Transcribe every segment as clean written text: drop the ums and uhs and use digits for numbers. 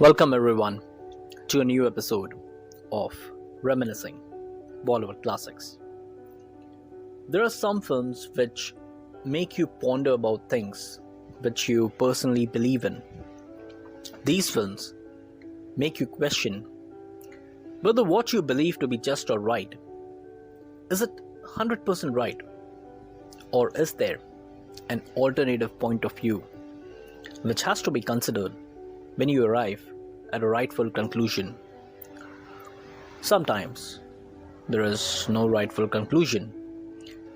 Welcome everyone to a new episode of Reminiscing Bollywood Classics. There are some films which make you ponder about things which you personally believe in. These films make you question whether what you believe to be just or right is it 100% right, or is there an alternative point of view which has to be considered when you arrive at a rightful conclusion. Sometimes there is no rightful conclusion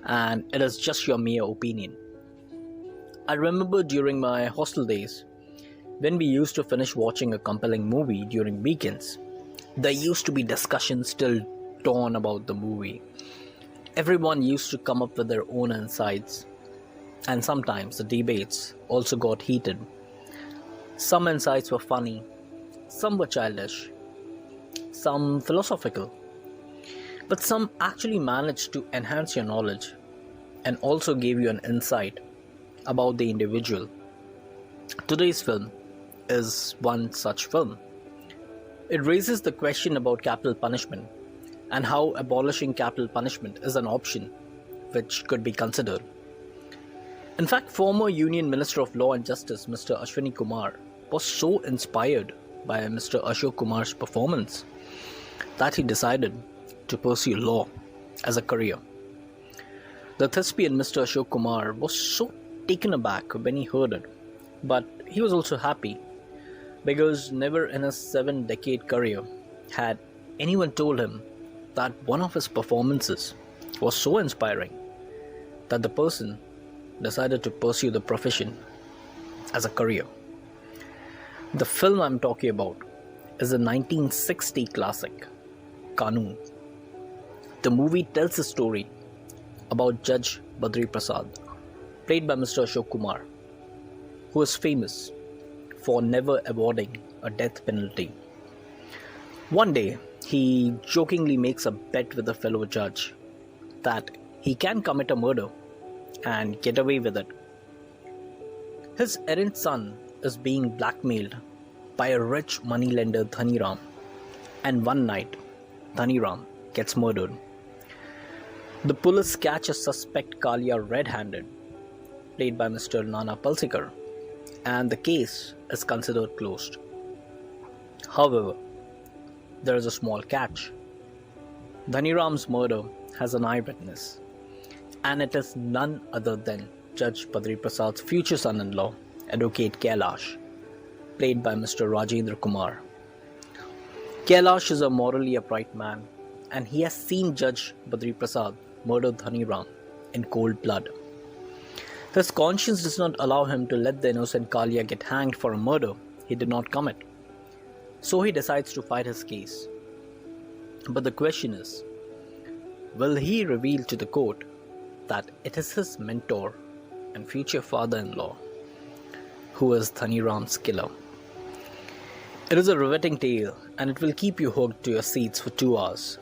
and it is just your mere opinion. I remember during my hostel days when we used to finish watching a compelling movie during weekends, there used to be discussions till dawn about the movie. Everyone used to come up with their own insights, and sometimes the debates also got heated. Some insights were funny, some were childish, some philosophical, but some actually managed to enhance your knowledge and also gave you an insight about the individual. Today's film is one such film. It raises the question about capital punishment and how abolishing capital punishment is an option which could be considered. In fact, former Union Minister of Law and Justice Mr. Ashwini Kumar was so inspired by Mr. Ashok Kumar's performance that he decided to pursue law as a career. The thespian Mr. Ashok Kumar was so taken aback when he heard it, but he was also happy because never in his 7-decade career had anyone told him that one of his performances was so inspiring that the person decided to pursue the profession as a career. The film I'm talking about is a 1960 classic, Kanoon. The movie tells a story about Judge Badri Prasad, played by Mr. Ashok Kumar, who is famous for never awarding a death penalty. One day, he jokingly makes a bet with a fellow judge that he can commit a murder and get away with it. His errant son is being blackmailed by a rich moneylender Dhani Ram, and one night Dhani Ram gets murdered. The police catch a suspect Kalia red-handed, played by Mr. Nana Palsikar, and the case is considered closed. However, there is a small catch. Dhani Ram's murder has an eyewitness, and it is none other than Judge Badri Prasad's future son-in-law, Advocate Kailash, played by Mr. Rajendra Kumar. Kailash is a morally upright man, and he has seen Judge Badri Prasad murder Dhani Ram in cold blood. His conscience does not allow him to let the innocent Kalia get hanged for a murder he did not commit. So he decides to fight his case. But the question is, will he reveal to the court that it is his mentor and future father-in-law who is Dhani Ram's killer? It is a riveting tale, and it will keep you hooked to your seats for 2 hours.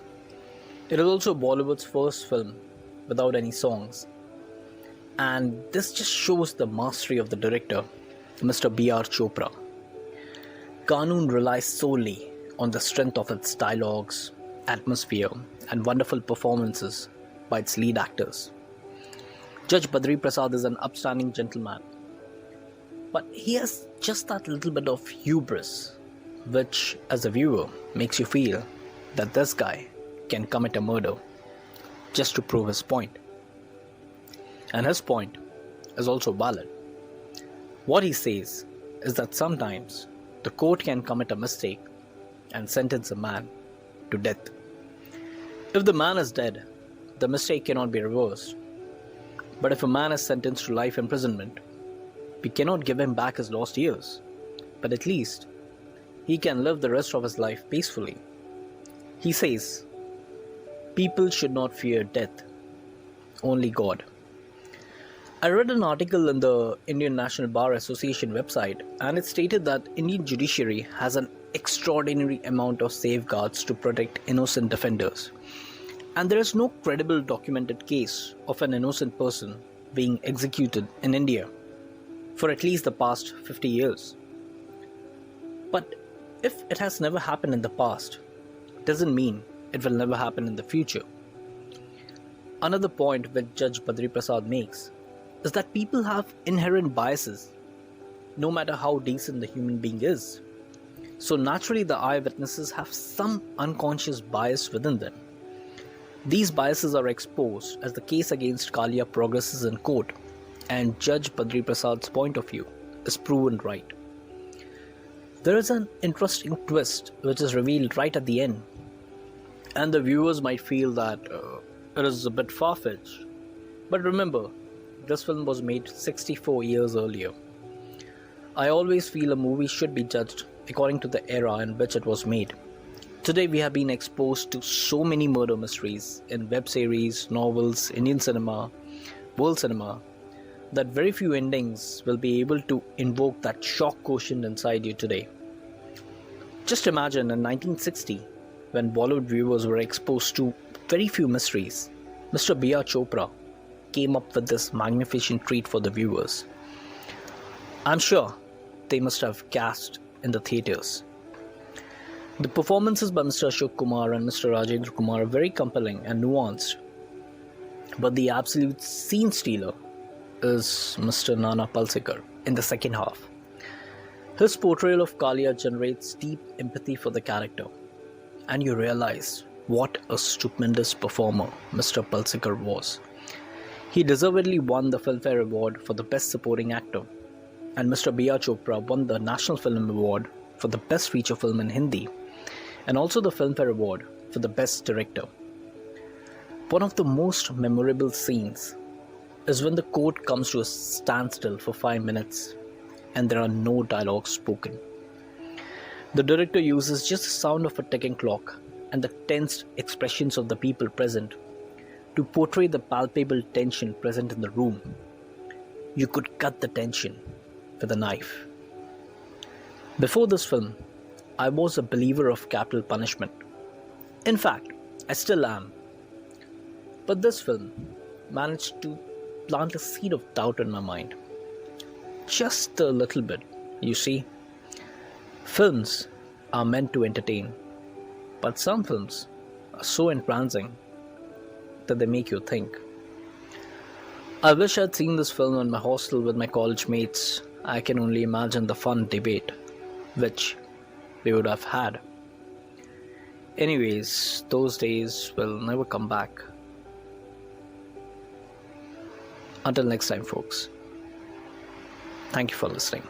It is also Bollywood's first film without any songs, and this just shows the mastery of the director, Mr. B.R. Chopra. Kanoon relies solely on the strength of its dialogues, atmosphere, and wonderful performances by its lead actors. Judge Badri Prasad is an upstanding gentleman, but he has just that little bit of hubris, which, as a viewer, makes you feel that this guy can commit a murder just to prove his point. And his point is also valid. What he says is that sometimes the court can commit a mistake and sentence a man to death. If the man is dead, the mistake cannot be reversed. But if a man is sentenced to life imprisonment, we cannot give him back his lost years, but at least he can live the rest of his life peacefully. He says, people should not fear death, only God. I read an article in the Indian National Bar Association website, and it stated that Indian judiciary has an extraordinary amount of safeguards to protect innocent defenders. And there is no credible documented case of an innocent person being executed in India for at least the past 50 years. But If it has never happened in the past, doesn't mean it will never happen in the future. Another point which Judge Badri Prasad makes is that people have inherent biases, no matter how decent the human being is. So naturally, the eyewitnesses have some unconscious bias within them. These biases are exposed as the case against Kalia progresses in court, and Judge Badri Prasad's point of view is proven right. There is an interesting twist which is revealed right at the end, and the viewers might feel that it is a bit far-fetched. But remember, this film was made 64 years earlier. I always feel a movie should be judged according to the era in which it was made. Today we have been exposed to so many murder mysteries in web series, novels, Indian cinema, world cinema, that very few endings will be able to invoke that shock quotient inside you today. Just imagine in 1960, when Bollywood viewers were exposed to very few mysteries, Mr. B.R. Chopra came up with this magnificent treat for the viewers. I'm sure they must have gasped in the theatres. The performances by Mr. Ashok Kumar and Mr. Rajendra Kumar are very compelling and nuanced, but the absolute scene stealer is Mr. Nana Palsekar in the second half. His portrayal of Kalia generates deep empathy for the character, and you realize what a stupendous performer Mr. Palsekar was. He deservedly won the Filmfare Award for the Best Supporting Actor, and Mr. B.R. Chopra won the National Film Award for the Best Feature Film in Hindi, and also the Filmfare Award for the Best Director. One of the most memorable scenes is when the court comes to a standstill for 5 minutes and there are no dialogues spoken. The director uses just the sound of a ticking clock and the tensed expressions of the people present to portray the palpable tension present in the room. You could cut the tension with a knife. Before this film, I was a believer of capital punishment. In fact, I still am. But this film managed to plant a seed of doubt in my mind. Just a little bit, you see. Films are meant to entertain, but some films are so entrancing that they make you think. I wish I'd seen this film in my hostel with my college mates. I can only imagine the fun debate which we would have had. Anyways, those days will never come back. Until next time, folks. Thank you for listening.